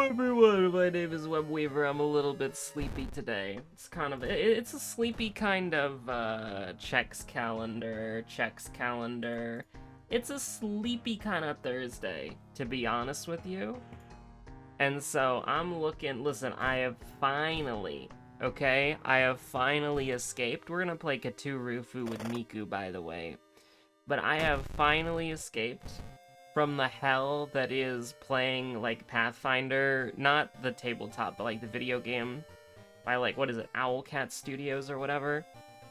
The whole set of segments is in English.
Everyone, my name is Webweaver. I'm a little bit sleepy today. It's a sleepy kind of, checks calendar. It's a sleepy kind of Thursday, to be honest with you. And so I'm looking, listen, I have finally escaped. We're gonna play Katurufu with Miku, by the way. But I have finally escaped from the hell that is playing, like, Pathfinder, not the tabletop, but, like, the video game by, like, what is it, Owlcat Studios or whatever.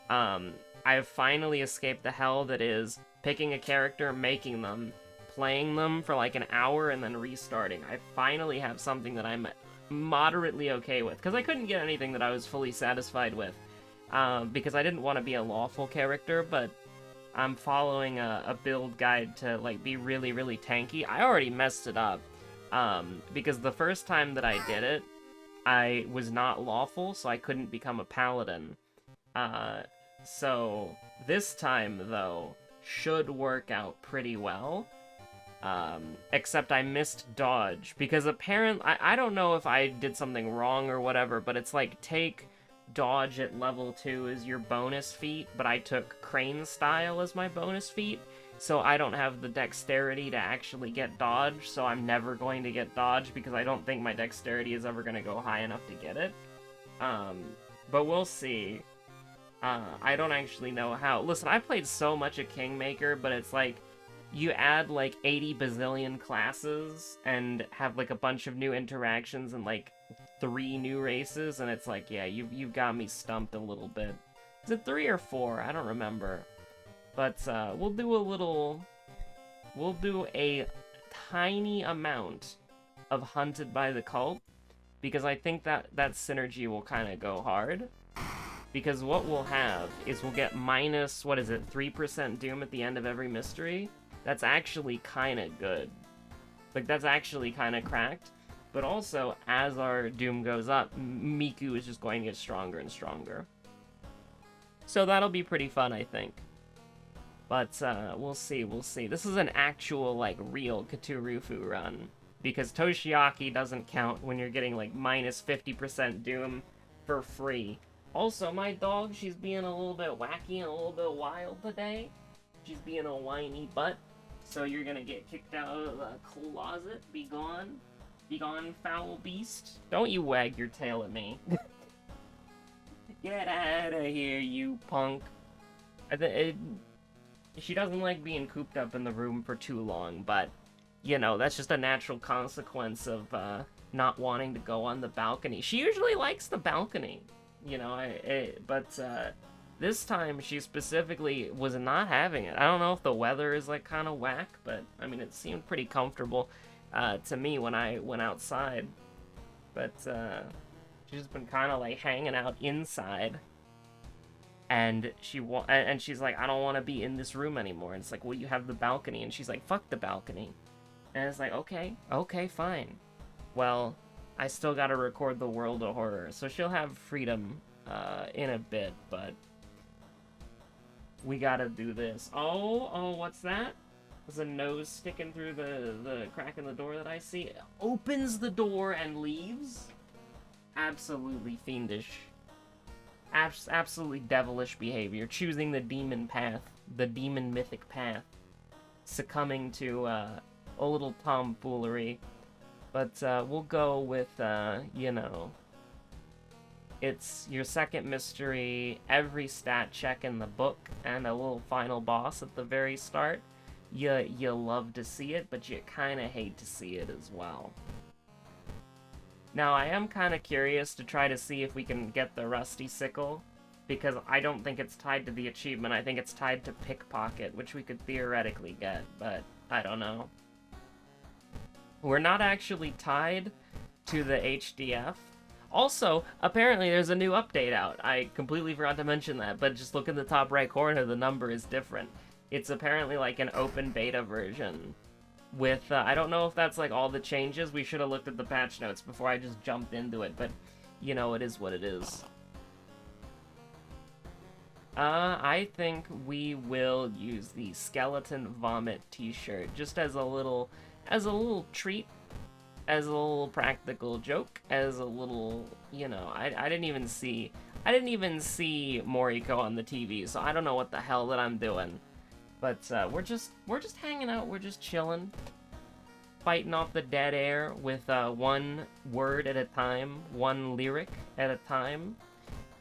I have finally escaped the hell that is picking a character, making them, playing them for, like, an hour, and then restarting. I finally have something that I'm moderately okay with, because I couldn't get anything that I was fully satisfied with, because I didn't want to be a lawful character, but I'm following a build guide to, like, be really, really tanky. I already messed it up, because the first time that I did it, I was not lawful, so I couldn't become a paladin. So this time, though, should work out pretty well. Except I missed dodge, because apparently, I don't know if I did something wrong or whatever, but it's like, take dodge at level 2 as your bonus feat, but I took crane style as my bonus feat, so I don't have the dexterity to actually get dodge, so I'm never going to get dodge, because I don't think my dexterity is ever going to go high enough to get it. But we'll see. I don't actually know how. Listen, I played so much of Kingmaker, but it's like, you add, like, 80 bazillion classes, and have, like, a bunch of new interactions, and, like, 3 new races, and it's like, yeah, you've got me stumped a little bit. Is it 3 or 4? I don't remember. But, we'll do a tiny amount of Hunted by the Cult, because I think that synergy will kind of go hard. Because what we'll have is we'll get minus, what is it, 3% Doom at the end of every mystery? That's actually kind of good. Like, that's actually kind of cracked. But also, as our Doom goes up, Miku is just going to get stronger and stronger. So that'll be pretty fun, I think. But, we'll see. This is an actual, like, real Katurufu run. Because Toshiaki doesn't count when you're getting, like, minus 50% Doom for free. Also, my dog, she's being a little bit wacky and a little bit wild today. She's being a whiny butt. So you're gonna get kicked out of the closet. Be gone. Be gone, foul beast. Don't you wag your tail at me. Get out of here, you punk. She doesn't like being cooped up in the room for too long, but, you know, that's just a natural consequence of not wanting to go on the balcony. She usually likes the balcony, you know, but this time she specifically was not having it. I don't know if the weather is, like, kind of whack, but, I mean, it seemed pretty comfortable to me when I went outside. But she's just been kind of, like, hanging out inside. And she's like, I don't want to be in this room anymore. And it's like, well, you have the balcony. And she's like, fuck the balcony. And it's like, okay, fine. Well, I still gotta record the World of Horror. So she'll have freedom in a bit, but we gotta do this. Oh, what's that? There's a nose sticking through the crack in the door that I see. It opens the door and leaves? Absolutely fiendish. Absolutely devilish behavior. Choosing the demon path. The demon mythic path. Succumbing to a little tomfoolery. But we'll go with, you know, it's your second mystery, every stat check in the book, and a little final boss at the very start. You love to see it, but you kind of hate to see it as well. Now, I am kind of curious to try to see if we can get the Rusty Sickle, because I don't think it's tied to the achievement. I think it's tied to Pickpocket, which we could theoretically get, but I don't know. We're not actually tied to the HDF. Also, apparently there's a new update out. I completely forgot to mention that, but just look in the top right corner, the number is different. It's apparently like an open beta version with, I don't know if that's like all the changes. We should have looked at the patch notes before I just jumped into it, but you know, it is what it is. I think we will use the Skeleton Vomit t-shirt just as a little treat as a little practical joke, as a little, you know, I didn't even see Moriko on the TV, so I don't know what the hell that I'm doing. But we're just hanging out, we're just chilling, fighting off the dead air with one word at a time, one lyric at a time,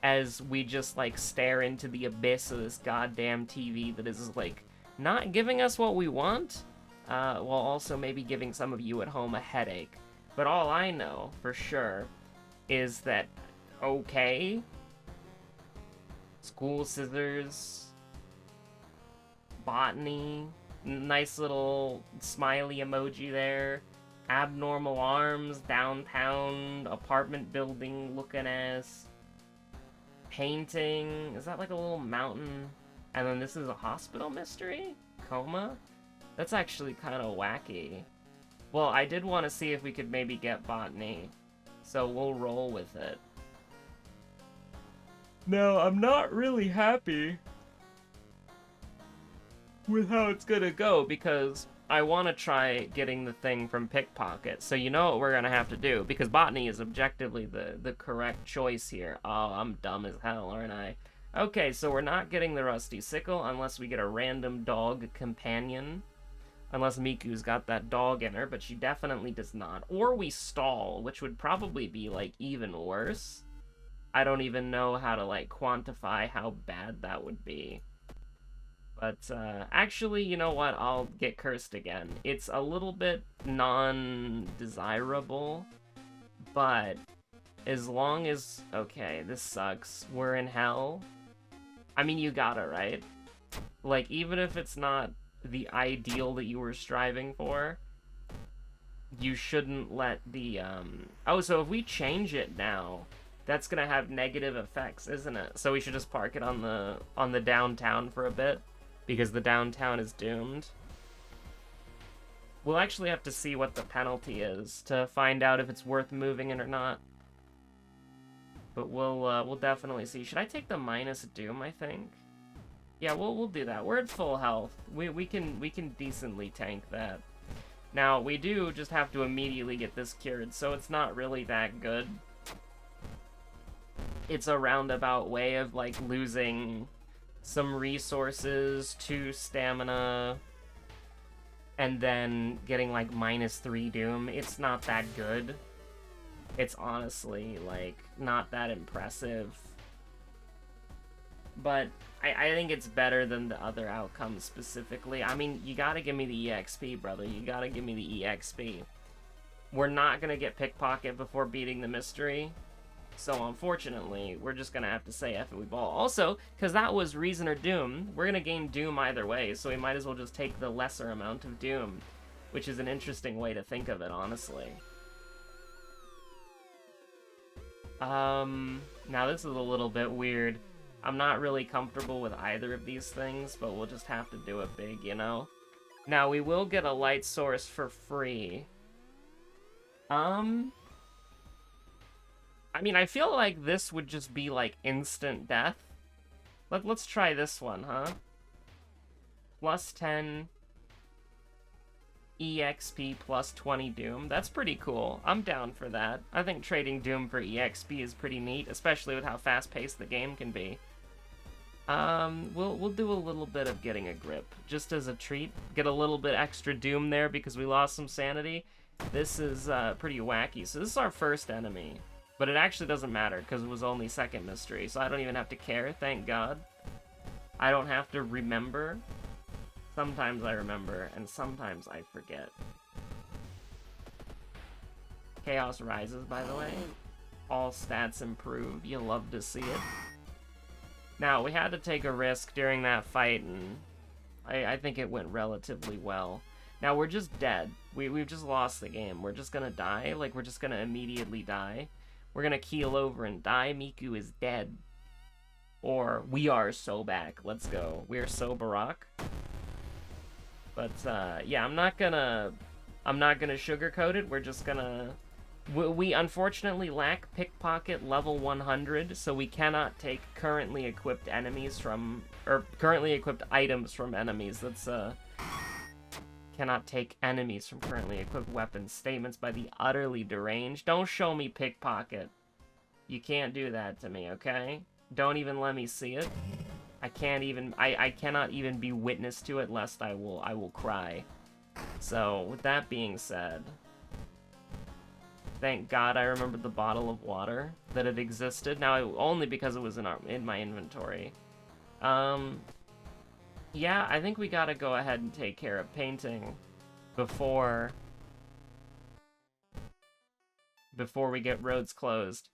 as we just like stare into the abyss of this goddamn TV that is like not giving us what we want, while also maybe giving some of you at home a headache. But all I know for sure is that, okay, school scissors, botany, nice little smiley emoji there, abnormal arms, downtown apartment building looking ass, painting, is that like a little mountain? And then this is a hospital mystery? Coma? That's actually kind of wacky. Well, I did want to see if we could maybe get botany, so we'll roll with it. No, I'm not really happy with how it's gonna go, because I want to try getting the thing from Pickpocket. So you know what we're gonna have to do, because botany is objectively the correct choice here. Oh, I'm dumb as hell, aren't I? Okay, so we're not getting the rusty sickle unless we get a random dog companion. Unless Miku's got that dog in her, but she definitely does not. Or we stall, which would probably be, like, even worse. I don't even know how to, like, quantify how bad that would be. But, actually, you know what? I'll get cursed again. It's a little bit non-desirable, but as long as... Okay, this sucks. We're in hell. I mean, you gotta, right? Like, even if it's not the ideal that you were striving for, you shouldn't let the, Oh, so if we change it now, that's gonna have negative effects, isn't it? So we should just park it on the downtown for a bit, because the downtown is doomed. We'll actually have to see what the penalty is to find out if it's worth moving it or not. But we'll definitely see. Should I take the minus doom, I think? Yeah, we'll do that. We're at full health. We can decently tank that. Now, we do just have to immediately get this cured, so it's not really that good. It's a roundabout way of, like, losing some resources to stamina, and then getting, like, -3 doom. It's not that good. It's honestly, like, not that impressive. But I think it's better than the other outcomes specifically. I mean, you gotta give me the EXP, brother. You gotta give me the EXP. We're not gonna get Pickpocket before beating the mystery. So, unfortunately, we're just gonna have to say F it, we ball. Also, because that was Reason or Doom, we're gonna gain Doom either way, so we might as well just take the lesser amount of Doom, which is an interesting way to think of it, honestly. Now this is a little bit weird. I'm not really comfortable with either of these things, but we'll just have to do it big, you know? Now, we will get a light source for free. I mean, I feel like this would just be, like, instant death. Let's try this one, huh? +10 EXP +20 Doom. That's pretty cool. I'm down for that. I think trading Doom for EXP is pretty neat, especially with how fast-paced the game can be. We'll do a little bit of getting a grip, just as a treat. Get a little bit extra Doom there because we lost some sanity. This is pretty wacky. So this is our first enemy, but it actually doesn't matter because it was only second mystery, so I don't even have to care, thank God. I don't have to remember. Sometimes I remember, and sometimes I forget. Chaos rises, by the way. All stats improve. You love to see it. Now, we had to take a risk during that fight, and I think it went relatively well. Now, we're just dead. We've just lost the game. We're just gonna die. Like, we're just gonna immediately die. We're gonna keel over and die. Miku is dead. Or, we are so back. Let's go. We are so Barack. But, yeah, I'm not gonna sugarcoat it. We're just gonna... We unfortunately lack Pickpocket level 100, so we cannot take currently equipped enemies from... Or, currently equipped items from enemies. That's, cannot take enemies from currently equipped weapons. Statements by the utterly deranged. Don't show me pickpocket. You can't do that to me, okay? Don't even let me see it. I can't even, I cannot even be witness to it, lest I will cry. So, with that being said, thank God I remembered the bottle of water, that it existed. Now, only because it was in my inventory. Yeah, I think we gotta go ahead and take care of painting before we get roads closed.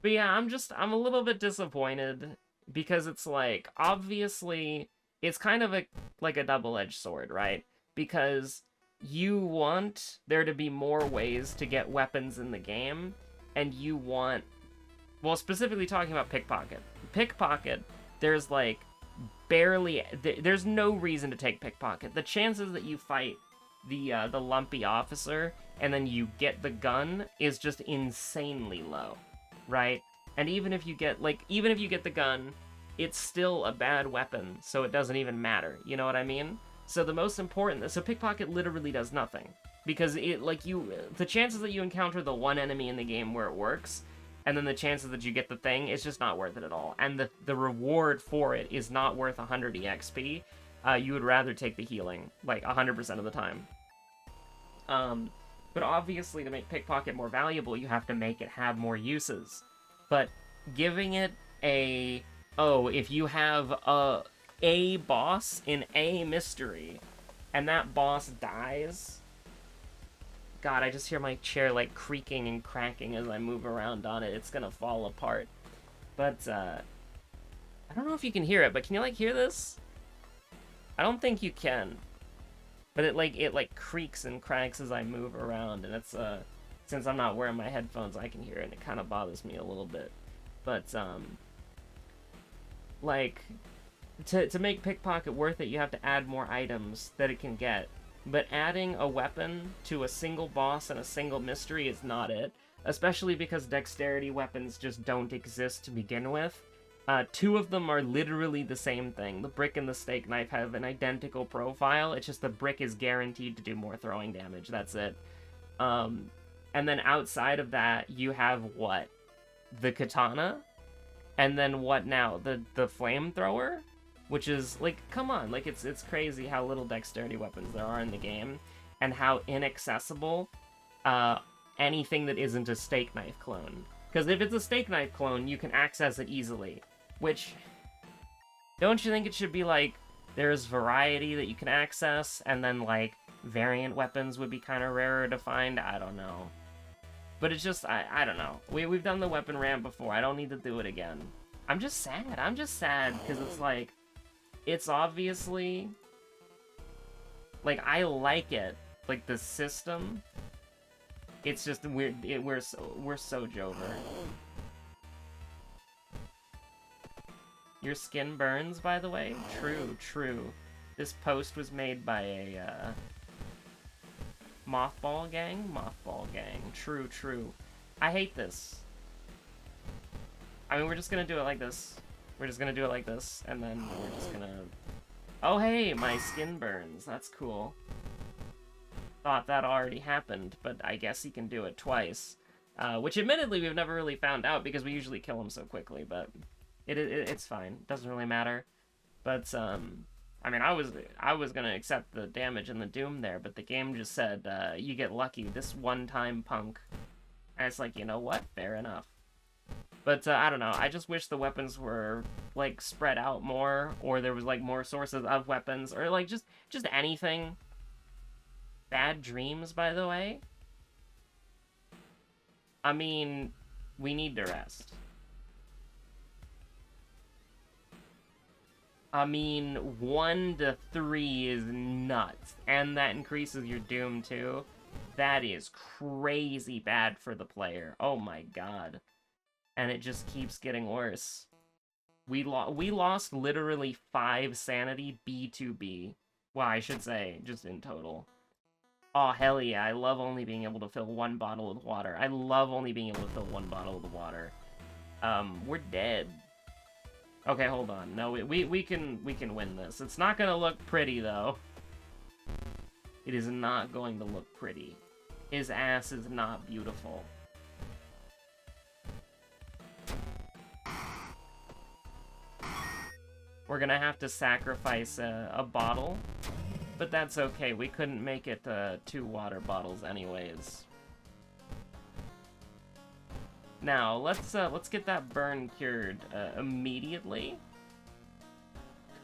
But yeah, I'm a little bit disappointed because it's like, obviously, it's kind of like a double-edged sword, right? Because you want there to be more ways to get weapons in the game, and you want, well, specifically talking about pickpocket. Pickpocket, there's like barely, there's no reason to take pickpocket. The chances that you fight the lumpy officer and then you get the gun is just insanely low, right? And even if you get the gun, it's still a bad weapon, so it doesn't even matter. You know what I mean? So the most important, so pickpocket literally does nothing, because the chances that you encounter the one enemy in the game where it works, and then the chances that you get the thing, it's just not worth it at all. And the reward for it is not worth 100 EXP. You would rather take the healing, like 100% of the time. But obviously, to make pickpocket more valuable, you have to make it have more uses. But giving it if you have a boss in a mystery, and that boss dies... God, I just hear my chair, like, creaking and cracking as I move around on it. It's gonna fall apart. But, I don't know if you can hear it, but can you, like, hear this? I don't think you can. But it creaks and cracks as I move around, and it's, since I'm not wearing my headphones, I can hear it, and it kind of bothers me a little bit. But, like, to make pickpocket worth it, you have to add more items that it can get. But adding a weapon to a single boss and a single mystery is not it. Especially because dexterity weapons just don't exist to begin with. Two of them are literally the same thing. The brick and the steak knife have an identical profile. It's just the brick is guaranteed to do more throwing damage. That's it. And then outside of that, you have what? The katana? And then what now? The flamethrower? Which is, like, come on, like, it's crazy how little dexterity weapons there are in the game, and how inaccessible anything that isn't a steak knife clone. Because if it's a steak knife clone, you can access it easily. Which, don't you think it should be, like, there's variety that you can access, and then, like, variant weapons would be kind of rarer to find? I don't know. But it's just, I don't know. We've done the weapon ramp before, I don't need to do it again. I'm just sad, because it's like, it's obviously, like, I like it, like, the system, it's just we're so Jover. Your skin burns, by the way? True. This post was made by a, Mothball gang? True. I hate this. I mean, we're just gonna do it like this. And then we're just gonna... Oh, hey, my skin burns. That's cool. Thought that already happened, but I guess he can do it twice. Which, admittedly, we've never really found out, because we usually kill him so quickly, but it's fine. Doesn't really matter. But, I mean, I was gonna accept the damage and the doom there, but the game just said, you get lucky this one time, punk. And it's like, you know what? Fair enough. But, I don't know, I just wish the weapons were, like, spread out more, or there was, like, more sources of weapons, or, like, just anything. Bad dreams, by the way? I mean, we need to rest. I mean, 1 to 3 is nuts, and that increases your doom, too. That is crazy bad for the player. Oh my god. And it just keeps getting worse. We lost literally 5 sanity B2B. Well, I should say, just in total. Oh, hell yeah, I love only being able to fill 1 bottle with water. We're dead. Okay, hold on. No, we can win this. It's not gonna look pretty, though. it is not going to look pretty. His ass is not beautiful. We're gonna have to sacrifice a bottle, but that's okay. We couldn't make it 2 water bottles anyways. Now, let's get that burn cured immediately.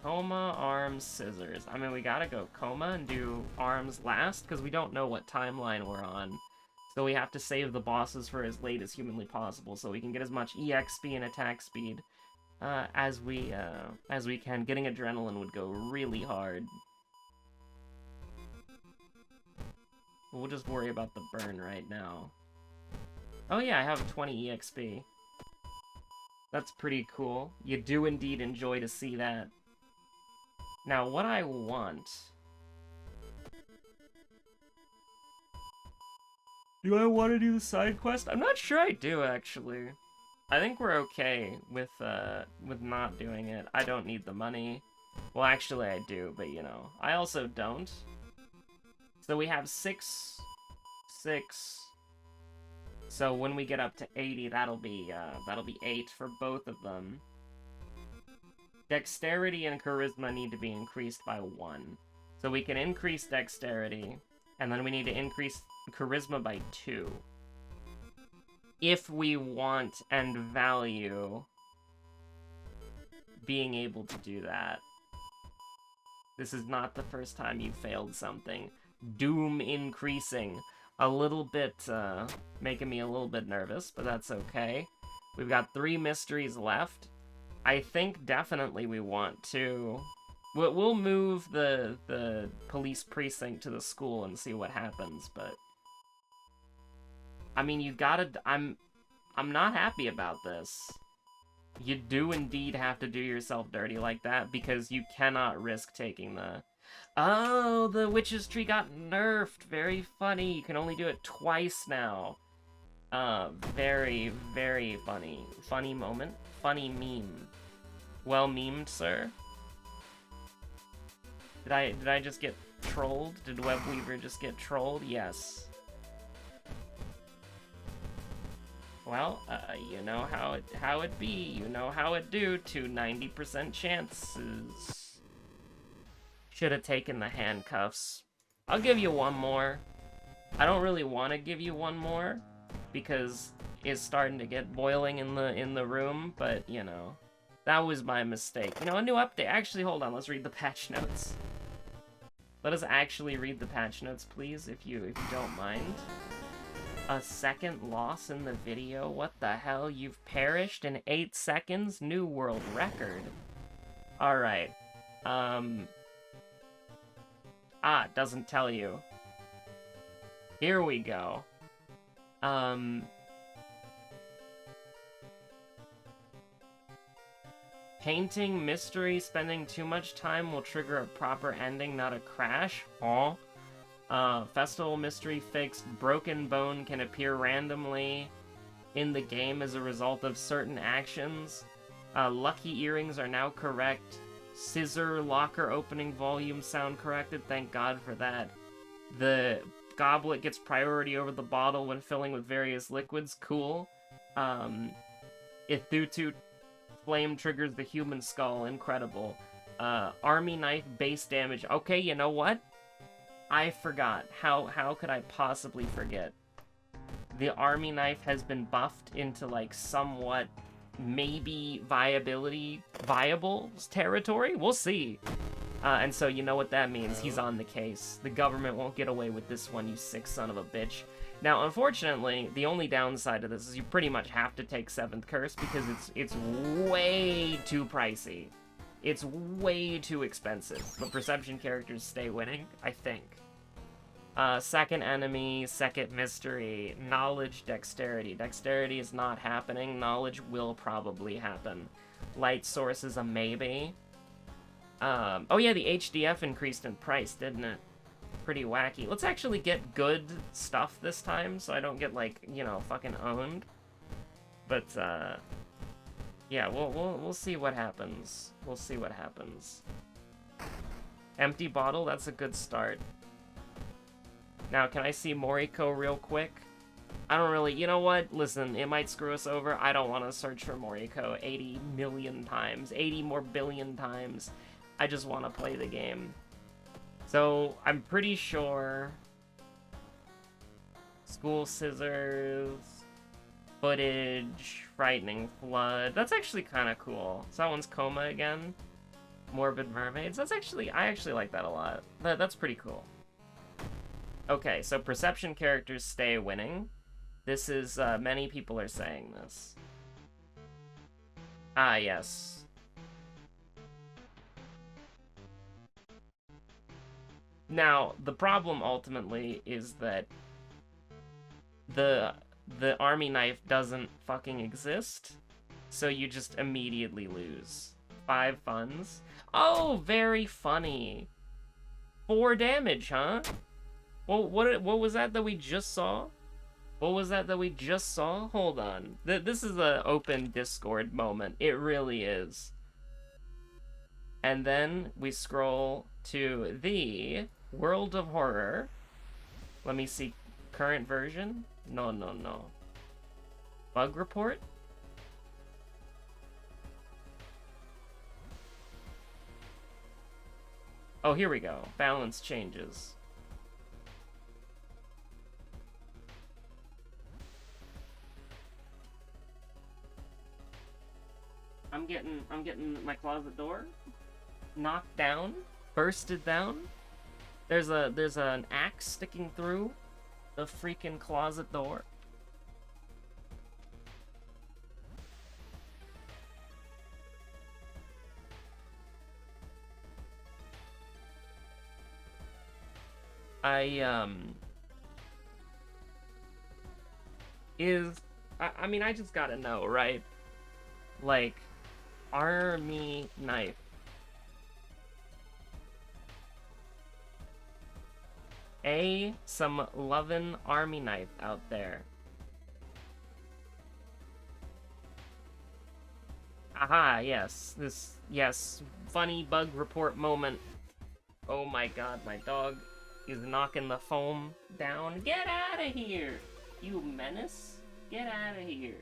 Coma, arms, scissors. I mean, we gotta go coma and do arms last, because we don't know what timeline we're on. So we have to save the bosses for as late as humanly possible, so we can get as much EXP and attack speed as we can. Getting adrenaline would go really hard. We'll just worry about the burn right now. Oh yeah, I have 20 EXP. That's pretty cool. You do indeed enjoy to see that. Now, what I want... Do I want to do the side quest? I'm not sure I do, actually. I think we're okay with not doing it. I don't need the money. Well, actually, I do, but, you know. I also don't. So we have 6... So when we get up to 80, that'll be 8 for both of them. Dexterity and charisma need to be increased by 1. So we can increase dexterity, and then we need to increase charisma by 2. If we want and value being able to do that. This is not the first time you failed something. Doom increasing. A little bit, making me a little bit nervous, but that's okay. We've got 3 mysteries left. I think definitely we want to... We'll move the police precinct to the school and see what happens, but... I mean, you gotta... I'm not happy about this. You do indeed have to do yourself dirty like that, because you cannot risk taking the... Oh, the witch's tree got nerfed. Very funny. You can only do it twice now. Very, very funny. Funny moment. Funny meme. Well memed, sir. Did I just get trolled? Did Webweaver just get trolled? Yes. Well, you know how it be. You know how it do to 90% chances. Should have taken the handcuffs. I'll give you one more. I don't really want to give you one more because it's starting to get boiling in the room, but you know, that was my mistake. You know, a new update. Actually, hold on. Let's read the patch notes. Let us actually read the patch notes, please, if you don't mind. A second loss in the video? What the hell? You've perished in 8 seconds? New world record. Alright. It doesn't tell you. Here we go. Painting mystery, spending too much time will trigger a proper ending, not a crash. Huh? Festival mystery fixed. Broken bone can appear randomly in the game as a result of certain actions. Lucky earrings are now correct. Scissor locker opening volume sound corrected. Thank God for that. The goblet gets priority over the bottle when filling with various liquids. Cool. Ithutu flame triggers the human skull. Incredible. Army knife base damage. Okay, you know what? I forgot. How could I possibly forget? The army knife has been buffed into, like, somewhat maybe viable territory? We'll see. And so you know what that means. He's on the case. The government won't get away with this one, you sick son of a bitch. Now, unfortunately, the only downside of this is you pretty much have to take 7th Curse because it's way too pricey. It's way too expensive. But perception characters stay winning, I think. Second enemy, second mystery, knowledge, dexterity. Dexterity is not happening. Knowledge will probably happen. Light source is a maybe. Oh yeah, the HDF increased in price, didn't it? Pretty wacky. Let's actually get good stuff this time, so I don't get, like, you know, fucking owned. But, yeah, we'll see what happens. We'll see what happens. Empty bottle, that's a good start. Now, can I see Moriko real quick? I don't really... You know what? Listen, it might screw us over. I don't want to search for Moriko 80 million times. 80 more billion times. I just want to play the game. So, I'm pretty sure... School scissors... Footage... Frightening flood... That's actually kind of cool. So that one's Coma again. Morbid mermaids. That's actually... I actually like that a lot. That's pretty cool. Okay, so perception characters stay winning. This is, many people are saying this. Ah, yes. Now, the problem ultimately is that the army knife doesn't fucking exist, so you just immediately lose. 5 funds. Oh, very funny. 4 damage, huh? Well, what was that we just saw? What was that we just saw? Hold on. This is an open Discord moment. It really is. And then we scroll to the World of Horror. Let me see. Current version? No. Bug report? Oh, here we go. Balance changes. I'm getting my closet door knocked down, bursted down. There's an axe sticking through the freaking closet door. I mean, I just gotta know, right? Like, army knife. Some lovin' army knife out there. Aha, yes. Yes. Funny bug report moment. Oh my god, my dog is knocking the foam down. Get out of here, you menace. Get out of here.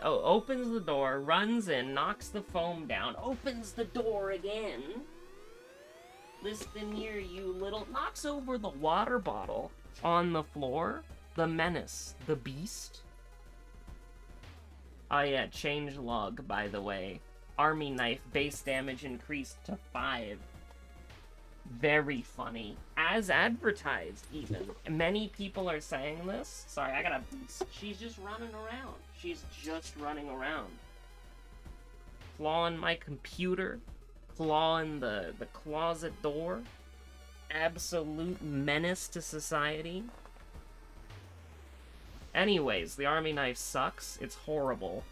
Opens the door, runs in, knocks the foam down, opens the door again. Listen here, you little... Knocks over the water bottle on the floor. The menace. The beast. Oh yeah, change log, by the way. Army knife, base damage increased to 5. Very funny. As advertised, even. Many people are saying this. Sorry, I gotta... She's just running around. She's just running around. Clawing my computer. Clawing the closet door. Absolute menace to society. Anyways, the army knife sucks. It's horrible.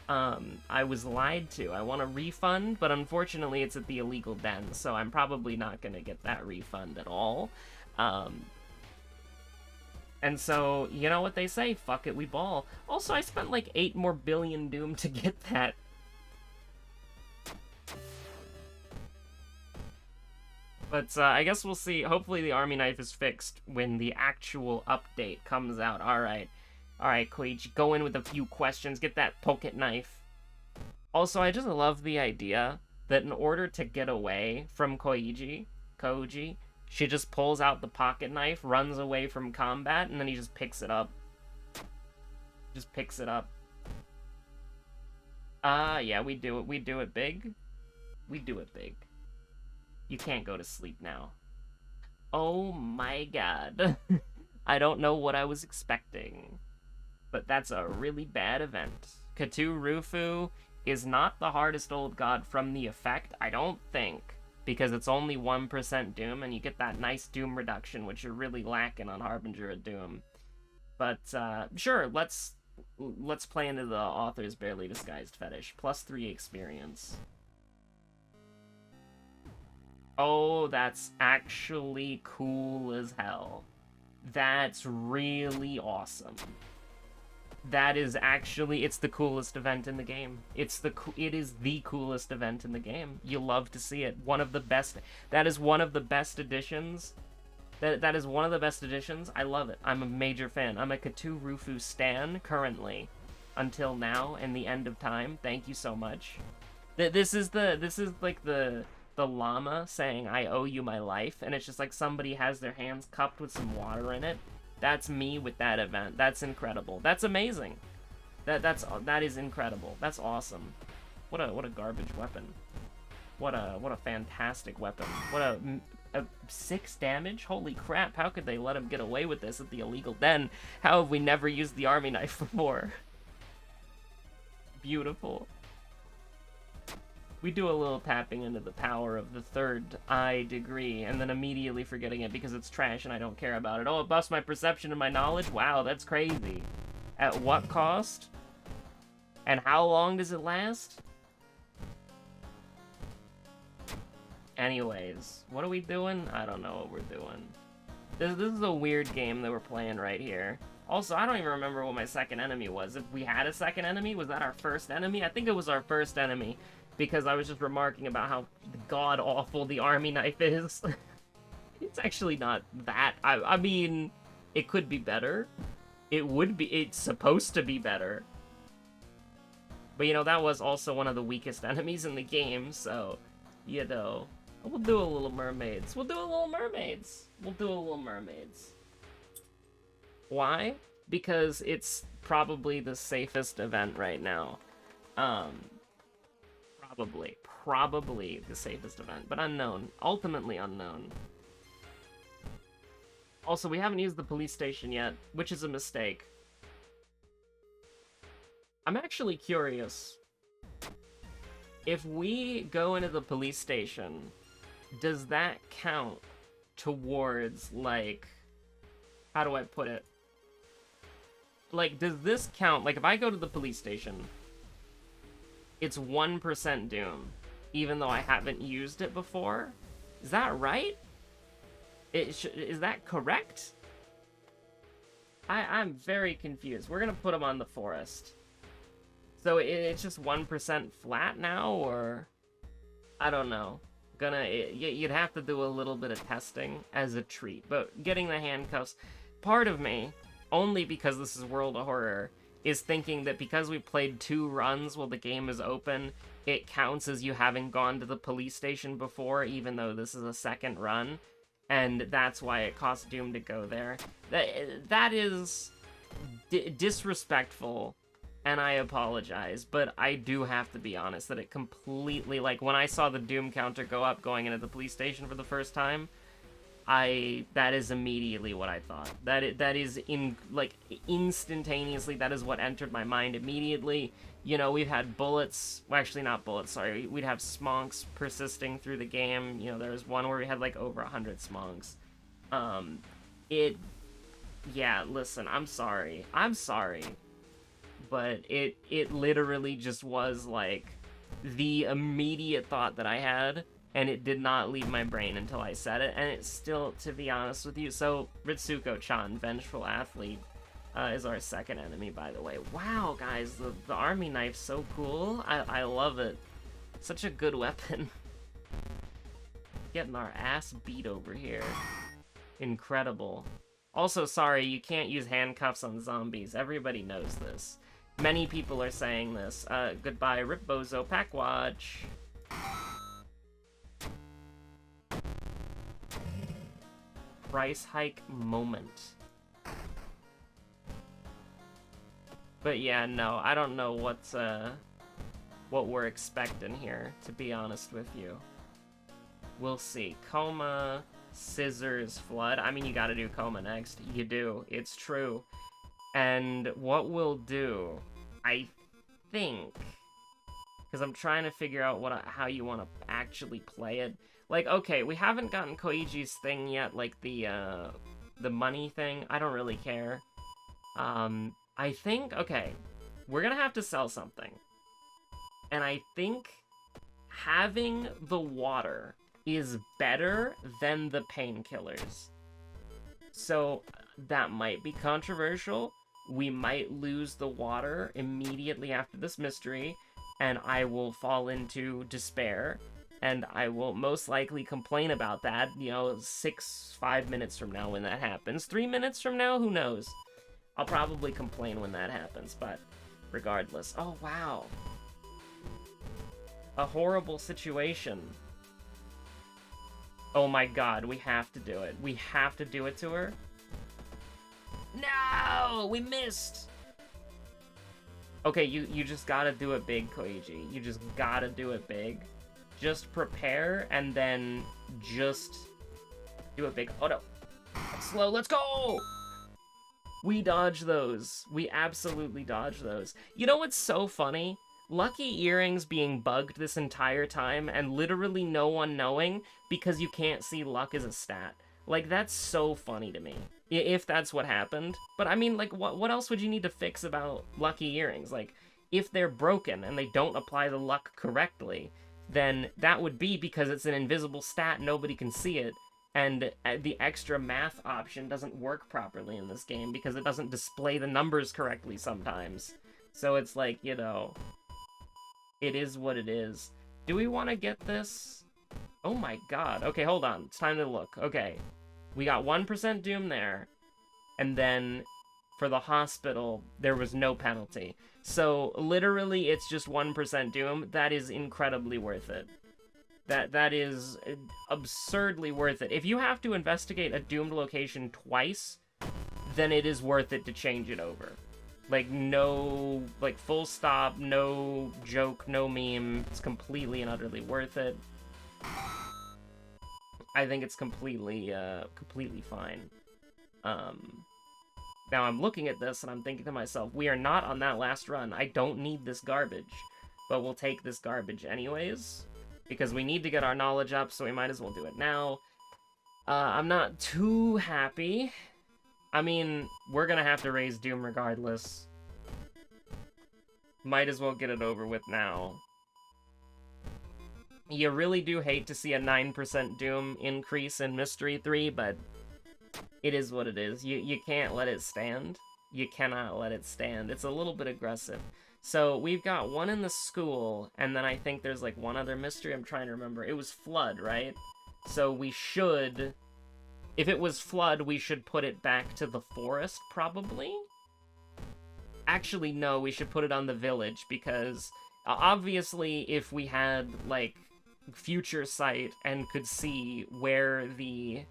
I was lied to. I want a refund, but unfortunately it's at the illegal den, so I'm probably not gonna get that refund at all. And so, you know what they say, fuck it, we ball. Also, I spent like 8 more billion doom to get that. But I guess we'll see. Hopefully the army knife is fixed when the actual update comes out. Alright, Koichi, go in with a few questions. Get that pocket knife. Also, I just love the idea that in order to get away from Koji, she just pulls out the pocket knife, runs away from combat, and then he just picks it up. Just picks it up. Yeah, we do it big. We do it big. You can't go to sleep now. Oh my god. I don't know what I was expecting. But that's a really bad event. Katu Rufu is not the hardest old god from the effect, I don't think. Because it's only 1% Doom, and you get that nice Doom reduction, which you're really lacking on Harbinger of Doom. But, sure, let's play into the author's barely disguised fetish. +3 experience. Oh, that's actually cool as hell. That's really awesome. That is actually, it's the coolest event in the game. It is the coolest event in the game. You love to see it. One of the best, that is one of the best additions. That is one of the best additions. I love it. I'm a major fan. I'm a Katu Rufu stan currently, until now and the end of time. Thank you so much. This is like the llama saying I owe you my life, and it's just like somebody has their hands cupped with some water in it. That's me with that event. That's incredible. That's amazing. That is incredible. That's awesome. What a garbage weapon. What a fantastic weapon. What a 6 damage? Holy crap, how could they let him get away with this at the illegal den? How have we never used the army knife before? Beautiful. We do a little tapping into the power of the third eye degree, and then immediately forgetting it because it's trash and I don't care about it. Oh, it buffs my perception and my knowledge? Wow, that's crazy. At what cost? And how long does it last? Anyways, what are we doing? I don't know what we're doing. This is a weird game that we're playing right here. Also, I don't even remember what my second enemy was. If we had a second enemy, was that our first enemy? I think it was our first enemy, because I was just remarking about how god-awful the army knife is. It's actually not that. I mean, it could be better. It's supposed to be better. But, you know, that was also one of the weakest enemies in the game, so, you know. We'll do a little mermaids. We'll do a little mermaids. We'll do a little mermaids. Why? Because it's probably the safest event right now. Probably the safest event, but unknown. Ultimately unknown. Also, we haven't used the police station yet, which is a mistake. I'm actually curious. If we go into the police station, does that count towards, like, how do I put it? Like, does this count? Like, if I go to the police station, it's 1% Doom, even though I haven't used it before? Is that right? Is that correct? I'm very confused. We're gonna put him on the forest. So it's just 1% flat now, or? I don't know. You'd have to do a little bit of testing as a treat, but getting the handcuffs, part of me, only because this is World of Horror, is thinking that because we played 2 runs while the game is open, it counts as you having gone to the police station before, even though this is a second run, and that's why it costs Doom to go there. That is disrespectful, and I apologize, but I do have to be honest that it completely, like, when I saw the Doom counter go up going into the police station for the first time, that is immediately what I thought. That is instantaneously, that is what entered my mind immediately. You know, we've had bullets, well, actually not bullets, sorry, we'd have smonks persisting through the game. You know, there was one where we had, like, over 100 smonks. Yeah, listen, I'm sorry, but it literally just was, like, the immediate thought that I had, and it did not leave my brain until I said it, and it's still, to be honest with you. So, Ritsuko-chan, Vengeful Athlete, is our second enemy, by the way. Wow, guys, the army knife's so cool. I love it. Such a good weapon. Getting our ass beat over here. Incredible. Also, sorry, you can't use handcuffs on zombies. Everybody knows this. Many people are saying this. Goodbye, Rip Bozo, Pack Watch. Price hike moment. But yeah, no, I don't know what we're expecting here, to be honest with you. We'll see. Coma, Scissors, Flood. I mean, you gotta do Coma next. You do. It's true. And what we'll do, I think, because I'm trying to figure out how you want to actually play it. Like, okay, we haven't gotten Koichi's thing yet, like the money thing. I don't really care. I think, okay, we're gonna have to sell something. And I think having the water is better than the painkillers. So, that might be controversial, we might lose the water immediately after this mystery, and I will fall into despair, and I will most likely complain about that, 5 minutes from now when that happens. 3 minutes from now, who knows? I'll probably complain when that happens, but regardless. Oh, wow. A horrible situation. Oh my god, we have to do it. We have to do it to her. No! We missed! Okay, you just gotta do it big, Koichi. You just gotta do it big. Just prepare, and then just do it big. Oh no. Slow, let's go! We dodge those. We absolutely dodge those. You know what's so funny? Lucky earrings being bugged this entire time, and literally no one knowing because you can't see luck as a stat. Like, that's so funny to me, if that's what happened. But I mean, like, what else would you need to fix about lucky earrings? Like, if they're broken and they don't apply the luck correctly, then that would be because it's an invisible stat, nobody can see it, and the extra math option doesn't work properly in this game because it doesn't display the numbers correctly sometimes. So it's like, it is what it is. Do we want to get this? Oh my god. Okay, hold on. It's time to look. Okay. We got 1% doom there. And then for the hospital, there was no penalty. So literally, it's just 1% doom. That is incredibly worth it. That is absurdly worth it. If you have to investigate a doomed location twice, then it is worth it to change it over. Like, no, like, full stop, no joke, no meme. It's completely and utterly worth it. I think it's completely fine. Now I'm looking at this and I'm thinking to myself, we are not on that last run. I don't need this garbage, but we'll take this garbage anyways, because we need to get our knowledge up, so we might as well do it now. I'm not too happy. I mean, we're gonna have to raise Doom regardless. Might as well get it over with now. You really do hate to see a 9% Doom increase in Mystery 3, but it is what it is. You can't let it stand. You cannot let it stand. It's a little bit aggressive. So we've got one in the school, and then I think there's like one other mystery. I'm trying to remember. It was Flood, right? So we should... If it was Flood, we should put it back to the forest, probably? Actually, no, we should put it on the village, because obviously if we had, like, future sight and could see where the,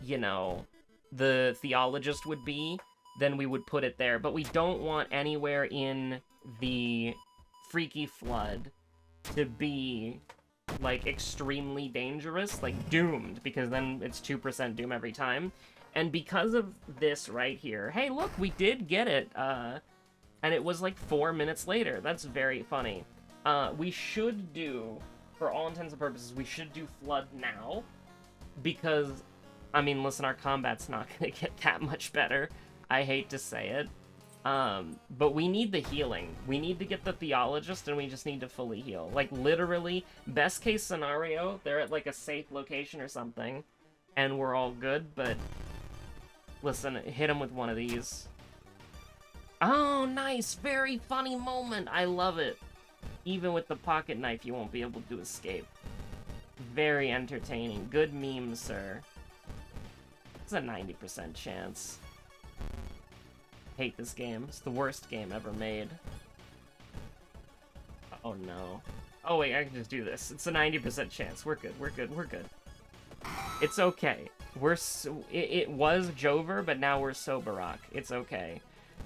the theologist would be, then we would put it there. But we don't want anywhere in the Freaky Flood to be, like, extremely dangerous, like, doomed, because then it's 2% doom every time. And because of this right here, hey, look, we did get it, and it was, like, 4 minutes later. That's very funny. We should do, for all intents and purposes, we should do Flood now, because, I mean, listen, our combat's not gonna get that much better. I hate to say it. But we need the healing. We need to get the theologist, and we just need to fully heal. Like, literally, best case scenario, they're at, like, a safe location or something, and we're all good, but... Listen, hit him with one of these. Oh, nice! Very funny moment! I love it. Even with the pocket knife, you won't be able to escape. Very entertaining. Good meme, sir. It's a 90% chance. Hate this game. It's the worst game ever made. Oh no. Oh wait, I can just do this. It's a 90% chance. We're good, we're good, we're good. It's okay. It was Jover, but now we're Soberak. It's okay.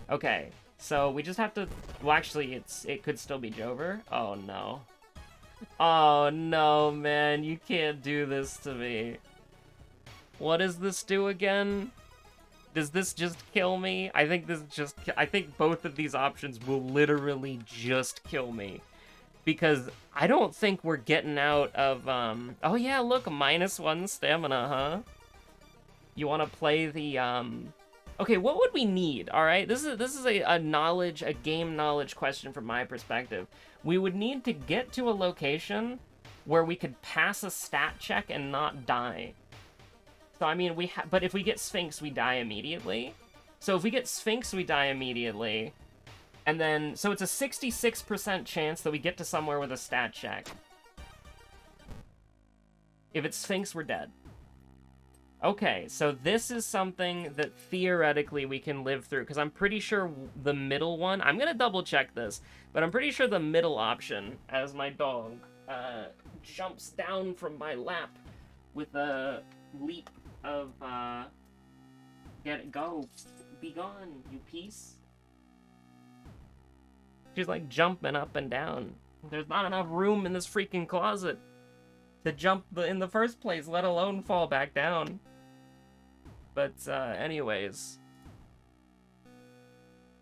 Okay, so we just have to... Well, actually, it could still be Jover. Oh no. Oh no, man. You can't do this to me. What does this do again? Does this just kill me? I think I think both of these options will literally just kill me. Because I don't think we're getting out of, Oh yeah, look, -1 stamina, huh? You want to play the, Okay, what would we need, alright? This is a game knowledge question from my perspective. We would need to get to a location where we could pass a stat check and not die. So, I mean, but if we get Sphinx, we die immediately. So if we get Sphinx, we die immediately. And then, so it's a 66% chance that we get to somewhere with a stat check. If it's Sphinx, we're dead. Okay, so this is something that theoretically we can live through, because I'm pretty sure the middle one, I'm going to double check this, but I'm pretty sure the middle option, as my dog jumps down from my lap with a leap of, go, be gone, you piece. She's like jumping up and down. There's not enough room in this freaking closet to jump in the first place, let alone fall back down. But anyways,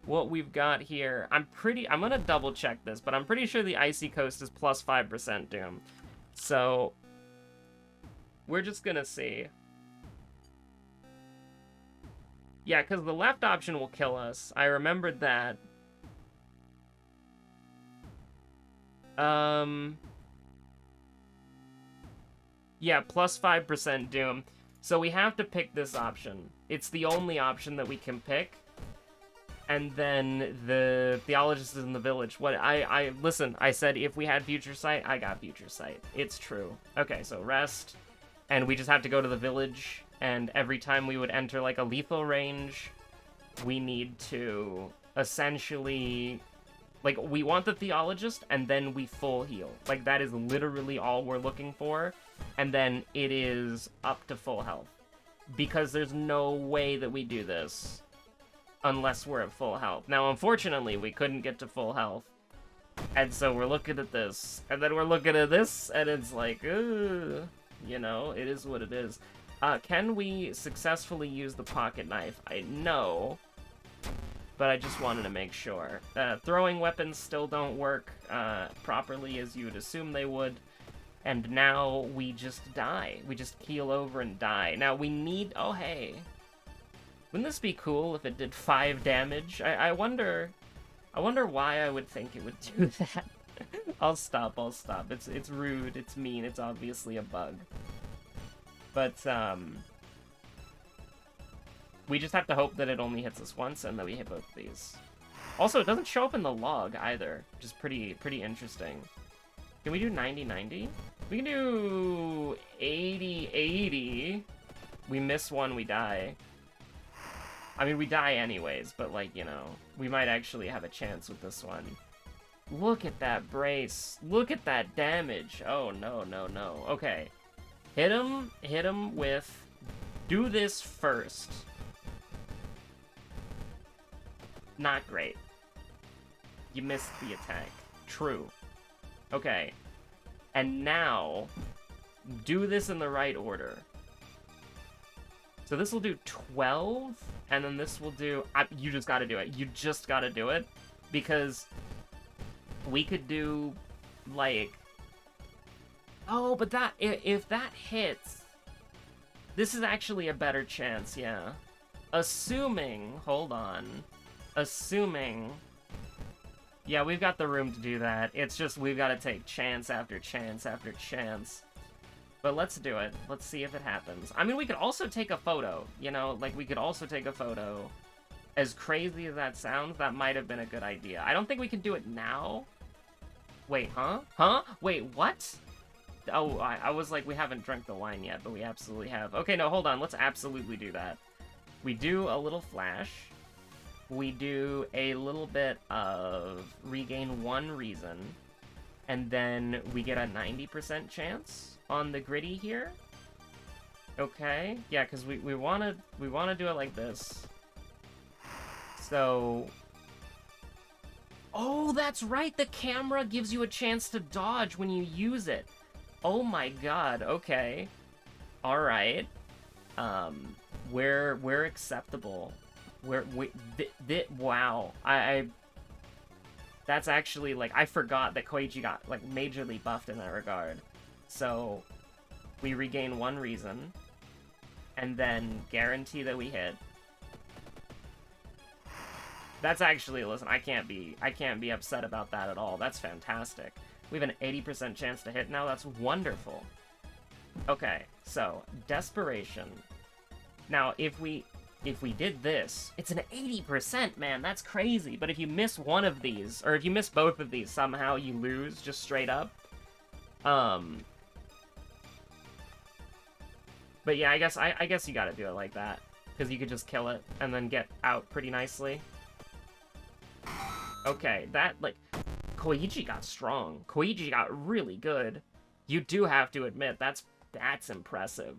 what we've got here, I'm gonna double check this, but I'm pretty sure the Icy Coast is plus 5% Doom. So we're just gonna see. Yeah, because the left option will kill us. I remembered that. Yeah, plus 5% Doom. So we have to pick this option. It's the only option that we can pick. And then the Theologist is in the village. Listen, I said if we had Future Sight, I got Future Sight. It's true. Okay, so rest. And we just have to go to the village. And every time we would enter, like, a lethal range, we need to essentially... Like, we want the Theologist, and then we full heal. Like, that is literally all we're looking for. And then it is up to full health. Because there's no way that we do this unless we're at full health. Now, unfortunately, we couldn't get to full health. And so we're looking at this. And then we're looking at this, and it's like, you know, it is what it is. Can we successfully use the pocket knife? I know. But I just wanted to make sure. Throwing weapons still don't work properly as you would assume they would. And now we just die. We just keel over and die. Now we need... Oh, hey. Wouldn't this be cool if it did 5 damage? I wonder why I would think it would do that. I'll stop. It's rude, it's mean, it's obviously a bug. But, we just have to hope that it only hits us once and that we hit both of these. Also, it doesn't show up in the log either, which is pretty interesting. Can we do 90-90? We can do 80-80. We miss one, we die. I mean, we die anyways, but, like, you know, we might actually have a chance with this one. Look at that brace. Look at that damage. Oh, no. Okay. Hit him with... Do this first. Not great. You missed the attack. True. Okay. And now, do this in the right order. So this will do 12, and then this will do... you just gotta do it. You just gotta do it. Because we could do, like... Oh, but that... If that hits... This is actually a better chance, yeah. Assuming... Hold on. Assuming... Yeah, we've got the room to do that. It's just we've got to take chance after chance after chance. But let's do it. Let's see if it happens. I mean, we could also take a photo, you know? Like, we could also take a photo. As crazy as that sounds, that might have been a good idea. I don't think we can do it now. Wait, huh? Huh? Wait, what? Oh, I was like, we haven't drank the wine yet, but we absolutely have. Okay, no, hold on. Let's absolutely do that. We do a little flash. We do a little bit of regain 1 reason, and then we get a 90% chance on the gritty here. Okay, yeah, because we wanna do it like this. So, oh, that's right. The camera gives you a chance to dodge when you use it. Oh my god. Okay. All right. We're acceptable. Wow. That's actually, like, I forgot that Koichi got, like, majorly buffed in that regard. So, we regain 1 reason, and then guarantee that we hit. That's actually, listen, I can't be upset about that at all. That's fantastic. We have an 80% chance to hit now. That's wonderful. Okay, so, Desperation. Now, if we if we did this, it's an 80%, man, that's crazy. But if you miss one of these, or if you miss both of these, somehow you lose, just straight up. But yeah, I guess you gotta do it like that, because you could just kill it, and then get out pretty nicely. Okay, that, like, Koichi got strong. Koichi got really good. You do have to admit, that's impressive.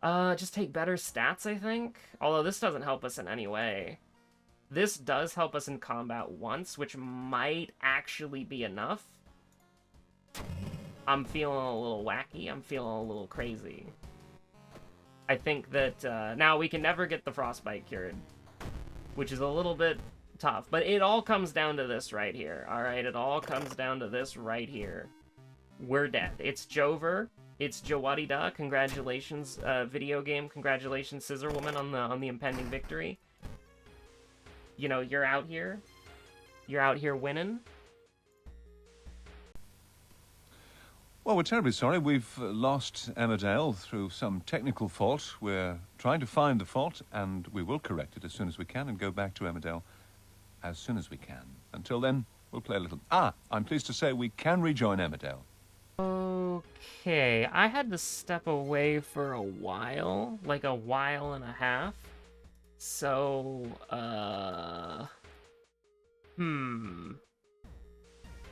Just take better stats, I think? Although this doesn't help us in any way. This does help us in combat once, which might actually be enough. I'm feeling a little wacky. I'm feeling a little crazy. I think that, now we can never get the frostbite cured, which is a little bit tough. But it all comes down to this right here, alright? It all comes down to this right here. We're dead. It's Jover. It's Jawadida. Congratulations, video game. Congratulations, Scissor Woman, on the impending victory. You know, you're out here. You're out here winning. Well, we're terribly sorry. We've lost Emmerdale through some technical fault. We're trying to find the fault, and we will correct it as soon as we can and go back to Emmerdale as soon as we can. Until then, we'll play a little... I'm pleased to say we can rejoin Emmerdale. Okay, I had to step away for a while, like a while and a half. So,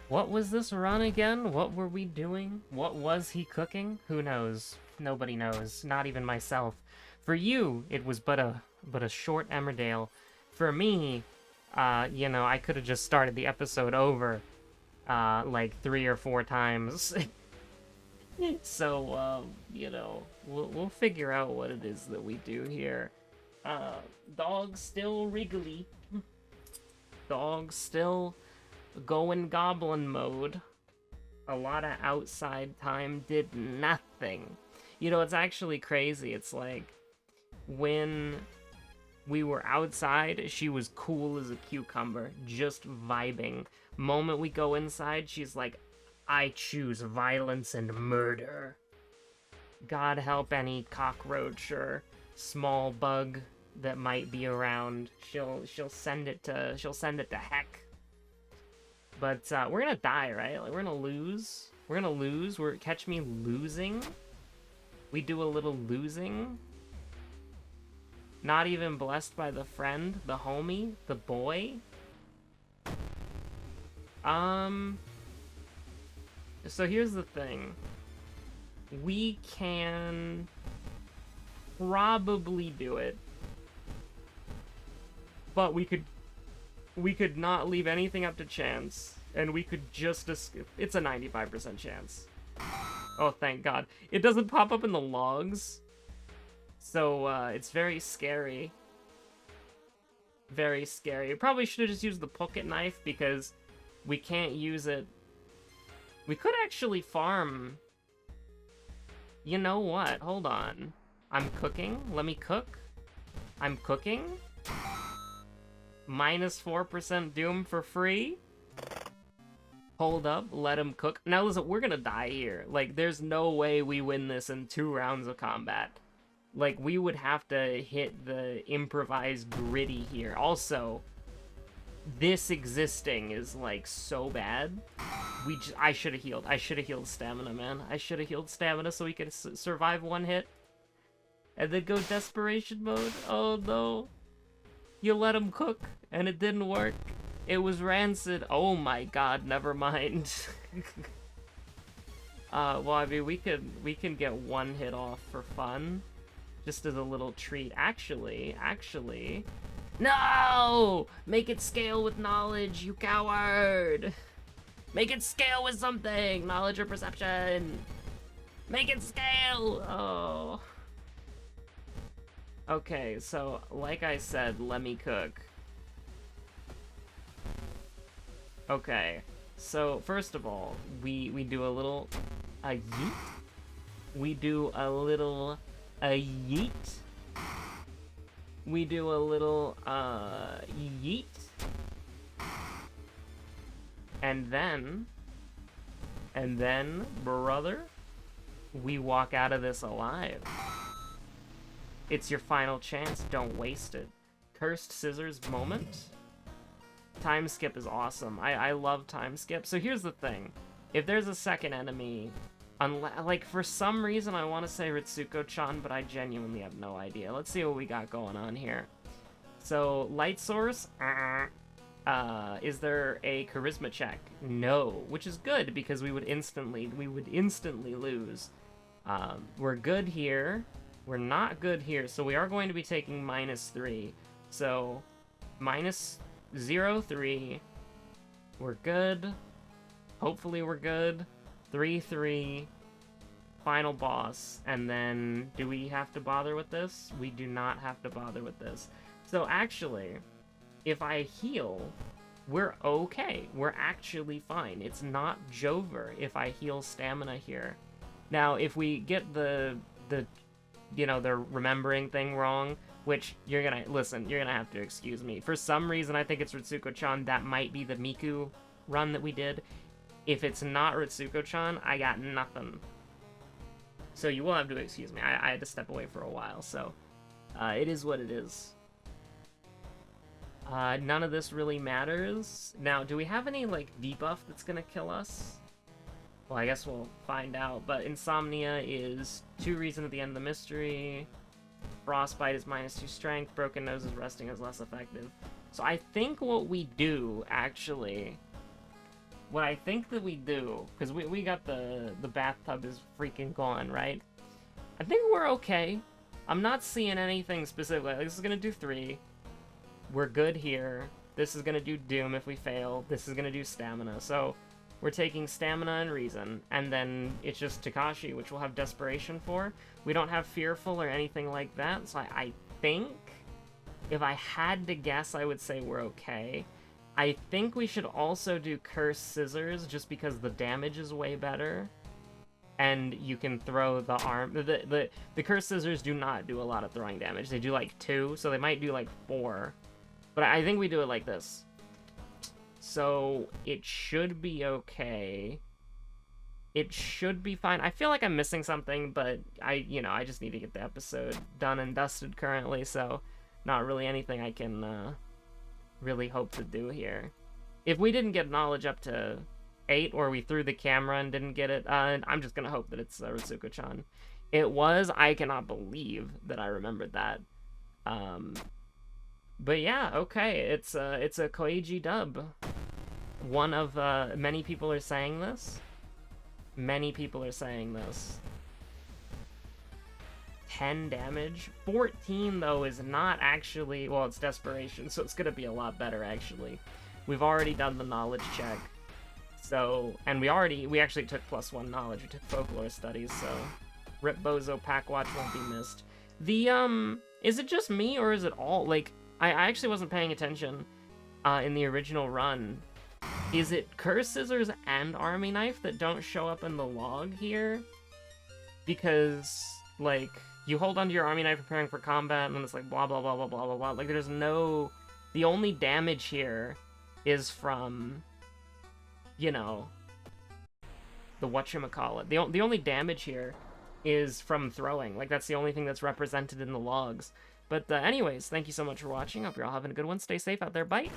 what was this run again? What were we doing? What was he cooking? Who knows? Nobody knows, not even myself. For you, it was but a short Emmerdale. For me, you know, I could have just started the episode over, like 3 or 4 times. So, you know, we'll figure out what it is that we do here. Dog's still wriggly. Dog's still going goblin mode. A lot of outside time did nothing. You know, it's actually crazy. It's like, when we were outside, she was cool as a cucumber, just vibing. Moment we go inside, she's like, I choose violence and murder. God help any cockroach or small bug that might be around. She'll send it to heck. But we're gonna die, right? Like, we're gonna lose. Catch me losing. We do a little losing. Not even blessed by the friend, the homie, the boy. So here's the thing. We can probably do it. But we could not leave anything up to chance, and we could just escape. It's a 95% chance. Oh, thank God. It doesn't pop up in the logs, so it's very scary. Very scary. Probably should have just used the pocket knife, because we can't use it. We could actually farm. You know what? Hold on. I'm cooking. Let me cook. I'm cooking. Minus 4% doom for free. Hold up. Let him cook. Now listen, we're gonna die here. Like, there's no way we win this in 2 rounds of combat. Like, we would have to hit the improvised gritty here. Also, this existing is, like, so bad. I should have healed. I should have healed stamina, man. I should have healed stamina so we could survive 1 hit. And then go desperation mode. Oh, no. You let him cook, and it didn't work. It was rancid. Oh, my God. Never mind. Well, I mean, we can get 1 hit off for fun. Just as a little treat. Actually... No! Make it scale with knowledge, you coward! Make it scale with something! Knowledge or perception! Make it scale! Oh. Okay, so, like I said, let me cook. Okay, so, first of all, we do a little... a yeet? We do a little... a yeet? We do a little, yeet. And then, brother, we walk out of this alive. It's your final chance. Don't waste it. Cursed Scissors moment. Time skip is awesome. I love time skip. So here's the thing. If there's a second enemy, like, for some reason I want to say Ritsuko-chan, but I genuinely have no idea. Let's see what we got going on here. So, light source. Is there a charisma check? No, which is good because we would instantly lose. We're good here. We're not good here, so we are going to be taking -3. So, -0, 3. We're good. Hopefully we're good. 3, 3. Final boss. And then, do we have to bother with this? We do not have to bother with this. So actually, if I heal, we're okay. We're actually fine. It's not Jover if I heal stamina here. Now, if we get the remembering thing wrong, which you're gonna have to excuse me. For some reason, I think it's Ritsuko-chan. That might be the Miku run that we did. If it's not Ritsuko-chan, I got nothing. So you will have to excuse me. I had to step away for a while, so it is what it is. None of this really matters. Now, do we have any, like, debuff that's gonna kill us? Well, I guess we'll find out, but Insomnia is 2 reason at the end of the mystery. Frostbite is -2 strength. Broken Nose is resting is less effective. So I think what we do, actually... What I think that we do, because we got the bathtub is freaking gone, right? I think we're okay. I'm not seeing anything specific. Like, this is gonna do 3. We're good here. This is gonna do Doom if we fail. This is gonna do Stamina. So we're taking Stamina and Reason, and then it's just Takashi, which we'll have Desperation for. We don't have Fearful or anything like that, so I think, if I had to guess, I would say we're okay. I think we should also do Cursed Scissors, just because the damage is way better. And you can throw the arm... The Cursed Scissors do not do a lot of throwing damage. They do, like, 2, so they might do, like, 4. But I think we do it like this. So, it should be okay. It should be fine. I feel like I'm missing something, but I just need to get the episode done and dusted currently, so not really anything I can really hope to do here. If we didn't get knowledge up to 8, or we threw the camera and didn't get it, I'm just gonna hope that it's Ritsuko-chan. It was. I cannot believe that I remembered that. But yeah, okay, it's a Koigi dub. One of many people are saying this. Many people are saying this. 10 damage. 14 though is not actually, well, it's Desperation, so it's gonna be a lot better actually. We've already done the knowledge check. So, and we actually took +1 knowledge. We took folklore studies, so Rip Bozo Pack Watch won't be missed. The is it just me or is it all, like, I actually wasn't paying attention in the original run. Is it Cursed Scissors and Army Knife that don't show up in the log here? Because, like, you hold onto your Army Knife preparing for combat, and then it's like blah blah blah blah blah blah blah. Like, there's no... The only damage here is from, you know, the whatchamacallit. The only damage here is from throwing. Like, that's the only thing that's represented in the logs. But anyways, thank you so much for watching. Hope you're all having a good one. Stay safe out there. Bye!